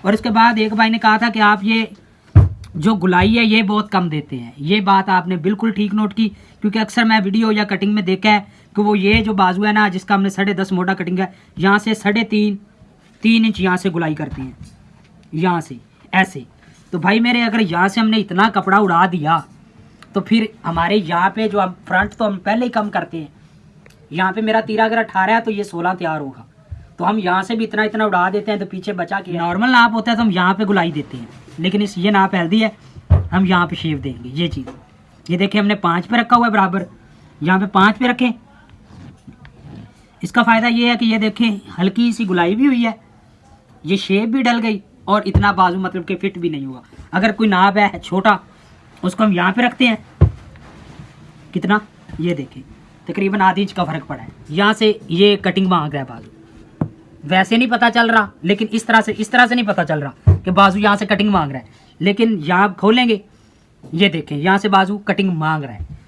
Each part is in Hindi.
और उसके बाद एक भाई ने कहा था कि आप ये जो गुलाई है ये बहुत कम देते हैं। ये बात आपने बिल्कुल ठीक नोट की, क्योंकि अक्सर मैं वीडियो या कटिंग में देखा है कि वो ये जो बाजू है ना, जिसका हमने 10.5 मोटा कटिंग है, यहाँ से 3.5 इंच यहाँ से गुलाई करते हैं, यहाँ से ऐसे। तो भाई मेरे अगर यहाँ से हमने इतना कपड़ा उड़ा दिया तो फिर हमारे यहाँ पे जो हम फ्रंट तो हम पहले ही कम करते हैं, यहाँ पे मेरा तीरा अगर 18 है तो ये 16 तैयार होगा, तो हम यहाँ से भी इतना इतना उड़ा देते हैं, तो पीछे बचा के नॉर्मल नाप होता है तो हम यहाँ पे गुलाई देते हैं, लेकिन इस ये नाप हेल्दी है, हम यहाँ पे शेप देंगे। ये चीज़ ये देखिए हमने 5 पे रखा हुआ है बराबर, यहाँ पे 5 पे रखें। इसका फ़ायदा ये है कि ये देखें हल्की सी गुलाई भी हुई है, ये शेप भी डल गई और इतना बाजू मतलब कि फिट भी नहीं हुआ। अगर कोई नाप है छोटा उसको हम यहाँ पे रखते हैं, कितना ये देखें तकरीबन आधी इंच का फ़र्क पड़ा है। यहाँ से ये कटिंग मांग रहा है बाजू, वैसे नहीं पता चल रहा, लेकिन इस तरह से नहीं पता चल रहा कि बाजू यहाँ से कटिंग मांग रहा है, लेकिन यहाँ खोलेंगे ये देखें यहाँ से बाजू कटिंग मांग रहा है।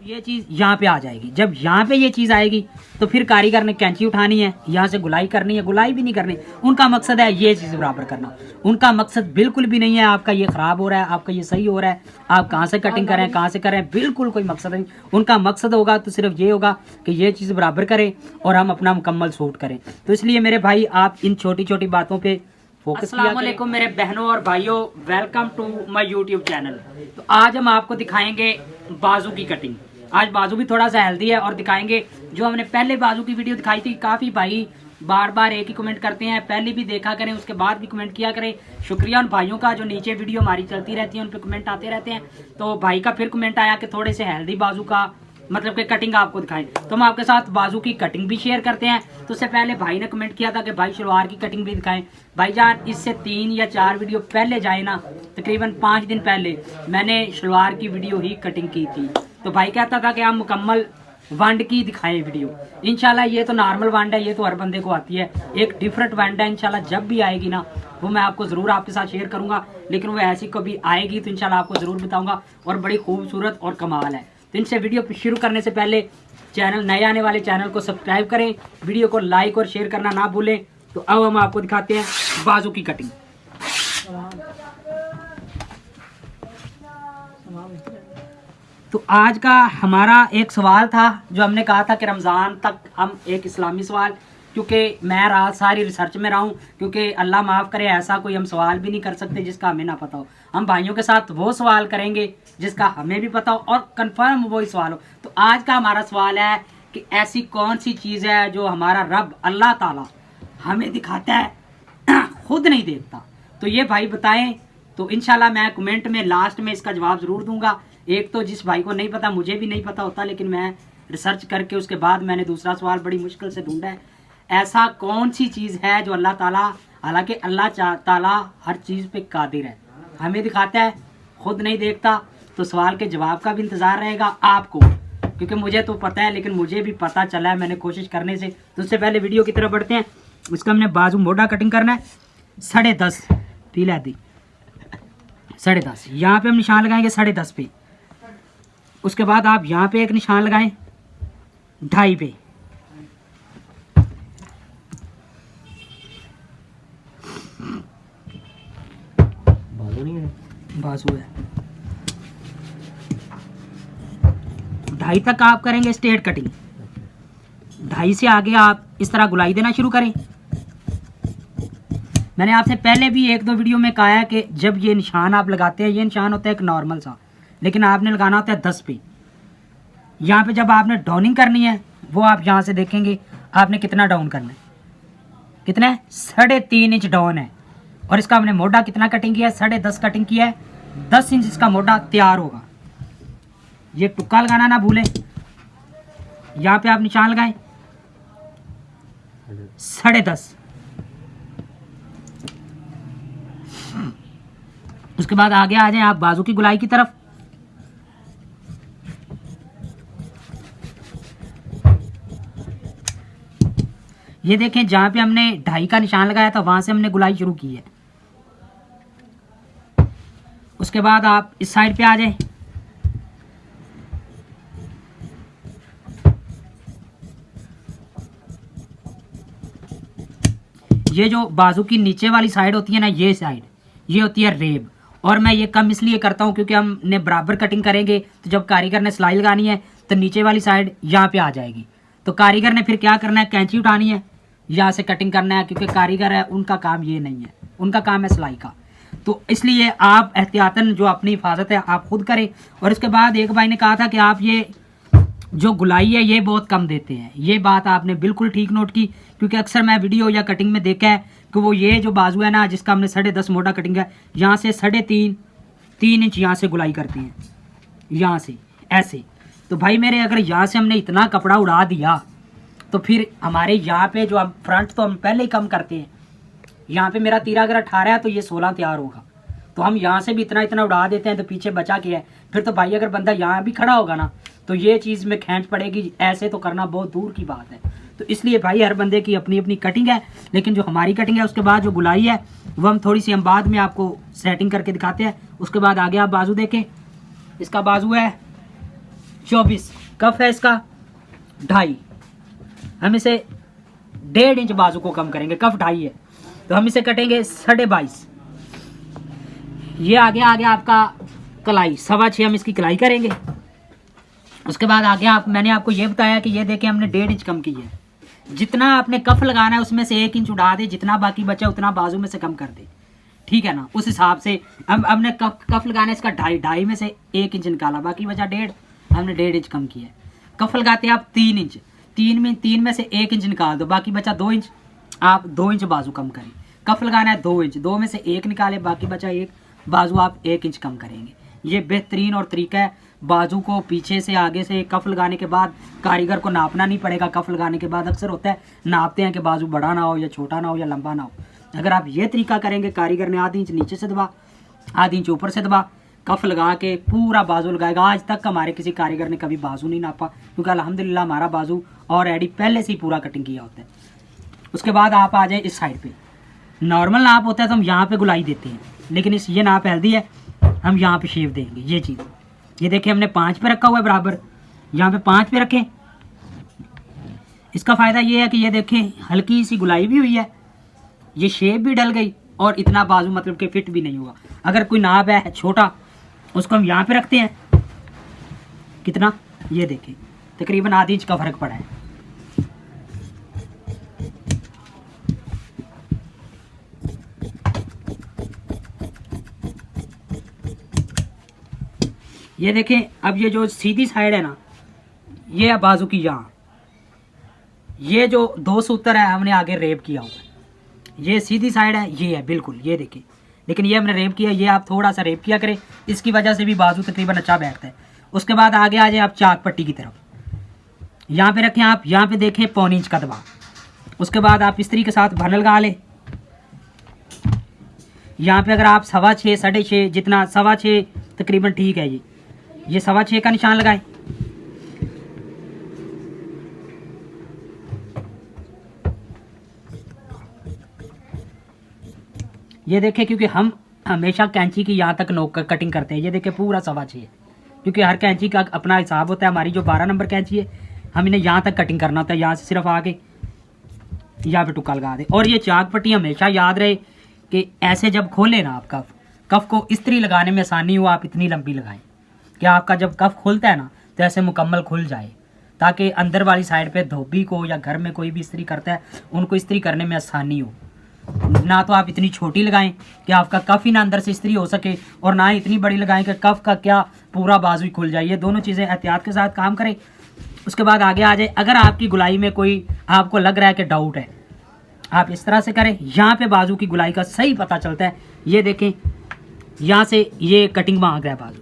ये चीज़ यहाँ पे आ जाएगी। जब यहाँ पे ये चीज़ आएगी तो फिर कारीगर ने कैंची उठानी है, यहाँ से गुलाई करनी है, गुलाई भी नहीं करनी। उनका मकसद है ये चीज़ बराबर करना, उनका मकसद बिल्कुल भी नहीं है आपका ये ख़राब हो रहा है, आपका ये सही हो रहा है, आप कहाँ से कटिंग करें, कहाँ से करें, बिल्कुल कोई मकसद नहीं। उनका मकसद होगा तो सिर्फ ये होगा कि ये चीज़ बराबर करें और हम अपना मुकम्मल सूट करें। तो इसलिए मेरे भाई आप इन छोटी छोटी बातों पर फोकस। अस्सलाम वालेकुम मेरे बहनों और भाइयों, welcome to my YouTube channel. तो आज हम आपको दिखाएंगे बाजू की कटिंग। आज बाजू भी थोड़ा सा हेल्दी है और दिखाएंगे। जो हमने पहले बाजू की वीडियो दिखाई थी, काफ़ी भाई बार बार एक ही कमेंट करते हैं, पहले भी देखा करें उसके बाद भी कमेंट किया करें। शुक्रिया उन भाइयों का जो नीचे वीडियो हमारी चलती रहती है उन पर कमेंट आते रहते हैं। तो भाई का फिर कमेंट आया कि थोड़े से हेल्दी बाजू का मतलब कि कटिंग आपको दिखाएं, तो हम आपके साथ बाजू की कटिंग भी शेयर करते हैं। तो उससे पहले भाई ने कमेंट किया था कि भाई शलवार की कटिंग भी दिखाएं। भाईजान इससे 3 या 4 वीडियो पहले जाए ना, तकरीबन 5 दिन पहले मैंने शलवार की वीडियो ही कटिंग की थी। तो भाई कहता था कि हम मुकम्मल वंड की दिखाएं वीडियो। इंशाल्लाह ये तो नॉर्मल वंड है, ये तो हर बंदे को आती है। एक डिफरेंट वंड है, इंशाल्लाह जब भी आएगी ना वो मैं आपको ज़रूर आपके साथ शेयर करूंगा, लेकिन वो ऐसी कभी आएगी तो इंशाल्लाह आपको ज़रूर बताऊंगा। और बड़ी खूबसूरत और कमाल है। तो इनसे वीडियो शुरू करने से पहले चैनल नए आने वाले चैनल को सब्सक्राइब करें, वीडियो को लाइक और शेयर करना ना भूलें। तो अब हम आपको दिखाते हैं बाजू की कटिंग। तो आज का हमारा एक सवाल था जो हमने कहा था कि रमज़ान तक हम एक इस्लामी सवाल, क्योंकि मैं रात सारी रिसर्च में रहा हूँ, क्योंकि अल्लाह माफ़ करे ऐसा कोई हम सवाल भी नहीं कर सकते जिसका हमें ना पता हो। हम भाइयों के साथ वो सवाल करेंगे जिसका हमें भी पता हो और कंफर्म वही सवाल हो। तो आज का हमारा सवाल है कि ऐसी कौन सी चीज़ है जो हमारा रब अल्लाह ताला हमें दिखाता है खुद नहीं देखता। तो ये भाई बताएं। तो इंशाल्लाह मैं कमेंट में लास्ट में इसका जवाब ज़रूर दूंगा। एक तो जिस भाई को नहीं पता, मुझे भी नहीं पता होता, लेकिन मैं रिसर्च करके उसके बाद मैंने दूसरा सवाल बड़ी मुश्किल से ढूंढा है। ऐसा कौन सी चीज़ है जो अल्लाह ताला, हालांकि अल्लाह ताला हर चीज़ पे कादिर है, हमें दिखाता है खुद नहीं देखता। तो सवाल के जवाब का भी इंतज़ार रहेगा आपको, क्योंकि मुझे तो पता है, लेकिन मुझे भी पता चला है मैंने कोशिश करने से। तो उससे पहले वीडियो की तरफ बढ़ते हैं। उसका हमने बाजू मोटा कटिंग करना है 10.5 पीला दी 10.5, यहाँ पे हम निशान लगाएंगे 10.5 पे। उसके बाद आप यहाँ पे एक निशान लगाएं 2.5 पे। बाजू नहीं है, बाजू है 2.5 तक आप करेंगे स्ट्रेट कटिंग। 2.5 से आगे आप इस तरह गुलाई देना शुरू करें। मैंने आपसे पहले भी 1-2 वीडियो में कहा है कि जब ये निशान आप लगाते हैं, ये निशान होता है एक नॉर्मल सा, लेकिन आपने लगाना होता है 10 पे। यहाँ पे जब आपने डाउनिंग करनी है वो आप यहाँ से देखेंगे आपने कितना डाउन करना है, कितना है 3.5 इंच डाउन है। और इसका हमने मोटा कितना कटिंग किया है, 10.5 कटिंग किया है, 10 इंच इसका मोटा तैयार होगा। ये टुक्का लगाना ना भूलें। यहाँ पे आप निशान लगाएं 10.5। उसके बाद आगे आ जाएं आप बाजू की गुलाई की तरफ। ये देखें जहां पे हमने 2.5 का निशान लगाया था वहां से हमने गुलाई शुरू की है। उसके बाद आप इस साइड पे आ जाएं। ये जो बाजू की नीचे वाली साइड होती है ना, ये साइड ये होती है रेब। और मैं ये कम इसलिए करता हूँ क्योंकि हमने बराबर कटिंग करेंगे तो जब कारीगर ने सिलाई लगानी है तो नीचे वाली साइड यहाँ पे आ जाएगी। तो कारीगर ने फिर क्या करना है, कैंची उठानी है, यहाँ से कटिंग करना है, क्योंकि कारीगर है उनका काम ये नहीं है, उनका काम है सिलाई का। तो इसलिए आप एहतियातन जो अपनी हिफाजत है आप खुद करें। और इसके बाद एक भाई ने कहा था कि आप ये जो गुलाई है ये बहुत कम देते हैं। ये बात आपने बिल्कुल ठीक नोट की, क्योंकि अक्सर मैं वीडियो या कटिंग में देखा है कि वो ये जो बाजू है ना, जिसका हमने 10.5 मोटा कटिंग है, यहाँ से 3.5 इंच यहाँ से गुलाई करते हैं, यहाँ से ऐसे। तो भाई मेरे अगर यहाँ से हमने इतना कपड़ा उड़ा दिया तो फिर हमारे यहाँ पे जो हम फ्रंट तो हम पहले ही कम करते हैं, यहाँ पे मेरा तीरा अगर 18 है तो ये 16 तैयार होगा, तो हम यहाँ से भी इतना उड़ा देते हैं तो पीछे बचा के है। फिर तो भाई अगर बंदा यहाँ भी खड़ा होगा ना तो ये चीज़ में खींच पड़ेगी, ऐसे तो करना बहुत दूर की बात है। तो इसलिए भाई हर बंदे की अपनी अपनी कटिंग है, लेकिन जो हमारी कटिंग है उसके बाद जो गुलाई है वो हम थोड़ी सी हम बाद में आपको सेटिंग करके दिखाते हैं। उसके बाद आगे आप बाजू देखें, इसका बाजू है 24, कफ है इसका 2.5, हम इसे 1.5 इंच बाजू को कम करेंगे, कफ 2.5 है तो हम इसे कटेंगे 22.5। ये आगे आपका कलाई 6.25 हम इसकी कलाई करेंगे। उसके बाद आगे मैंने आपको ये बताया कि ये देखें हमने 1.5 इंच कम की है। जितना आपने कफ लगाना है उसमें से 1 इंच उड़ा दे, जितना बाकी बचा उतना बाजू में से कम कर दे, ठीक है ना। उस हिसाब से हमने कफ लगाना है इसका 2.5 में से 1 इंच निकाला, बाकी बचा 1.5, हमने 1.5 इंच कम किया है। कफ लगाते हैं आप 3 इंच, 3 में से 1 इंच निकाल दो, बाकी बचा 2 इंच, आप 2 इंच बाजू कम करें। कफ लगाना है 2 इंच, 2 में से 1 निकाले, बाकी बचा 1, बाजू आप 1 इंच कम करेंगे। ये बेहतरीन और तरीका है। बाजू को पीछे से आगे से कफ लगाने के बाद कारीगर को नापना नहीं पड़ेगा। कफ लगाने के बाद अक्सर होता है नापते हैं कि बाजू बड़ा ना हो या छोटा ना हो या लंबा ना हो। अगर आप ये तरीका करेंगे, कारीगर ने आधी इंच नीचे से दबा, आधी इंच ऊपर से दबा, कफ लगा के पूरा बाजू लगाएगा। आज तक हमारे किसी कारीगर ने कभी बाजू नहीं नापा, क्योंकि अल्हम्दुलिल्लाह हमारा बाजू ऑलरेडी पहले से ही पूरा कटिंग किया होता है। उसके बाद आप आ जाए इस साइड पे, नॉर्मल नाप होता है तो हम यहाँ पे गुलाई देते हैं, लेकिन ये नाप हेल्दी है, हम यहाँ पे शेप देंगे। ये चीज़ ये देखिए हमने 5 पे रखा हुआ है बराबर, यहाँ पे 5 पे रखें। इसका फ़ायदा ये है कि ये देखें हल्की सी गुलाई भी हुई है, ये शेप भी डल गई और इतना बाजू मतलब कि फिट भी नहीं हुआ। अगर कोई नाप है छोटा उसको हम यहाँ पे रखते हैं, कितना ये देखें तकरीबन आधी इंच का फ़र्क पड़ा है। ये देखें अब ये जो सीधी साइड है ना, ये है बाजू की, यहाँ ये जो 2 सूत्र है हमने आगे रेप किया हुआ है, ये सीधी साइड है, ये है बिल्कुल, ये देखें। लेकिन ये हमने रेप किया, ये आप थोड़ा सा रेप किया करें, इसकी वजह से भी बाजू तकरीबन अच्छा बैठता है। उसके बाद आगे आ जाए आप चाक पट्टी की तरफ, यहाँ पे रखें आप, यहाँ पे देखें 1.25 इंच का दबाव। उसके बाद आप इस्त्री के साथ भर लगा लें। यहाँ पे अगर आप 6.25 6.5 जितना 6.25 तकरीबन ठीक है, ये 6.25 का निशान लगाएं। ये देखें क्योंकि हम हमेशा कैंची की यहाँ तक नोक कर कटिंग करते हैं। ये देखें पूरा 6.25 है, क्योंकि हर कैंची का अपना हिसाब होता है। हमारी जो 12 नंबर कैंची है हम इन्हें यहाँ तक कटिंग करना होता है, यहाँ से सिर्फ आके यहाँ पे टुक्का लगा दे। और ये चाक पट्टी हमेशा याद रहे कि ऐसे जब खोले ना आप कफ को इस्त्री लगाने में आसानी हो, आप इतनी लंबी लगाएं कि आपका जब कफ खुलता है ना तो ऐसे मुकम्मल खुल जाए, ताकि अंदर वाली साइड पे धोबी को या घर में कोई भी इस्त्री करता है उनको इस्त्री करने में आसानी हो। ना तो आप इतनी छोटी लगाएं कि आपका कफ ही ना अंदर से इस्त्री हो सके, और ना ही इतनी बड़ी लगाएं कि कफ का क्या पूरा बाजू ही खुल जाए। ये दोनों चीज़ें एहतियात के साथ काम करें। उसके बाद आगे आ जाए, अगर आपकी गुलाई में कोई आपको लग रहा है कि डाउट है, आप इस तरह से करें, यहाँ पे बाजू की गुलाई का सही पता चलता है। ये देखें यहाँ से ये कटिंग मांग रहा है बाजू,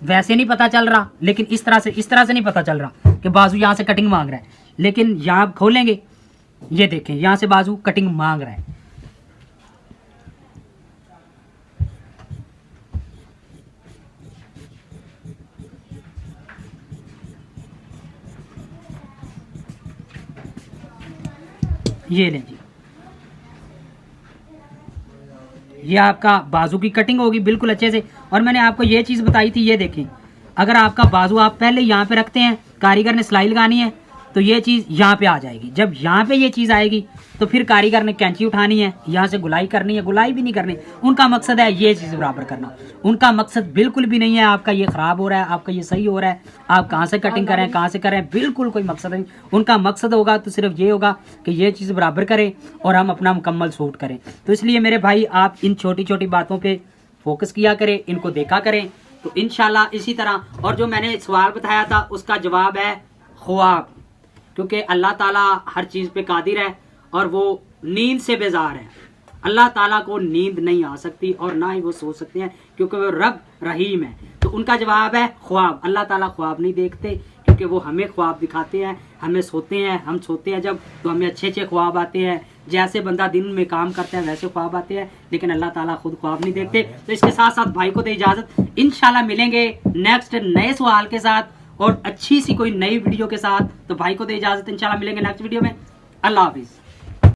वैसे नहीं पता चल रहा, लेकिन इस तरह से नहीं पता चल रहा कि बाजू यहाँ से कटिंग मांग रहा है, लेकिन यहाँ खोलेंगे, ये देखें यहाँ से बाजू कटिंग मांग रहा है। ये लें जी, ये आपका बाजू की कटिंग होगी बिल्कुल अच्छे से। और मैंने आपको ये चीज़ बताई थी, ये देखें अगर आपका बाजू आप पहले यहाँ पे रखते हैं, कारीगर ने सिलाई लगानी है तो ये चीज़ यहाँ पे आ जाएगी। जब यहाँ पे ये चीज़ आएगी तो फिर कारीगर ने कैंची उठानी है, यहाँ से गुलाई करनी है, गुलाई भी नहीं करनी। उनका मकसद है ये चीज़ बराबर करना। उनका मकसद बिल्कुल भी नहीं है आपका ये ख़राब हो रहा है, आपका ये सही हो रहा है, आप कहाँ से कटिंग करें, कहाँ से करें, बिल्कुल कोई मकसद नहीं। उनका मकसद होगा तो सिर्फ ये होगा कि ये चीज़ बराबर करें और हम अपना मुकम्मल सूट करें। तो इसलिए मेरे भाई आप इन छोटी छोटी बातों पर फोकस किया करें, इनको देखा करें, तो इंशाल्लाह इसी तरह। और जो मैंने सवाल बताया था उसका जवाब है ख्वाब, क्योंकि अल्लाह ताला हर चीज़ पे कादिर है और वो नींद से बेजार है। अल्लाह ताला को नींद नहीं आ सकती और ना ही वो सो सकते हैं, क्योंकि वो रब रहीम है। तो उनका जवाब है ख्वाब। अल्लाह ताला ख्वाब नहीं देखते, क्योंकि वो हमें ख्वाब दिखाते हैं। हमें सोते हैं, हम सोते हैं जब, तो हमें अच्छे अच्छे ख्वाब आते हैं। जैसे बंदा दिन में काम करता है वैसे ख्वाब आते हैं, लेकिन अल्लाह ताला खुद ख्वाब नहीं देखते। तो इसके साथ साथ भाई को दे इजाज़त। इंशाल्लाह मिलेंगे नेक्स्ट नए सवाल के साथ और अच्छी सी कोई नई वीडियो के साथ। तो भाई को दे इजाज़त, इंशाल्लाह मिलेंगे नेक्स्ट वीडियो में। अल्लाह हाफिज़।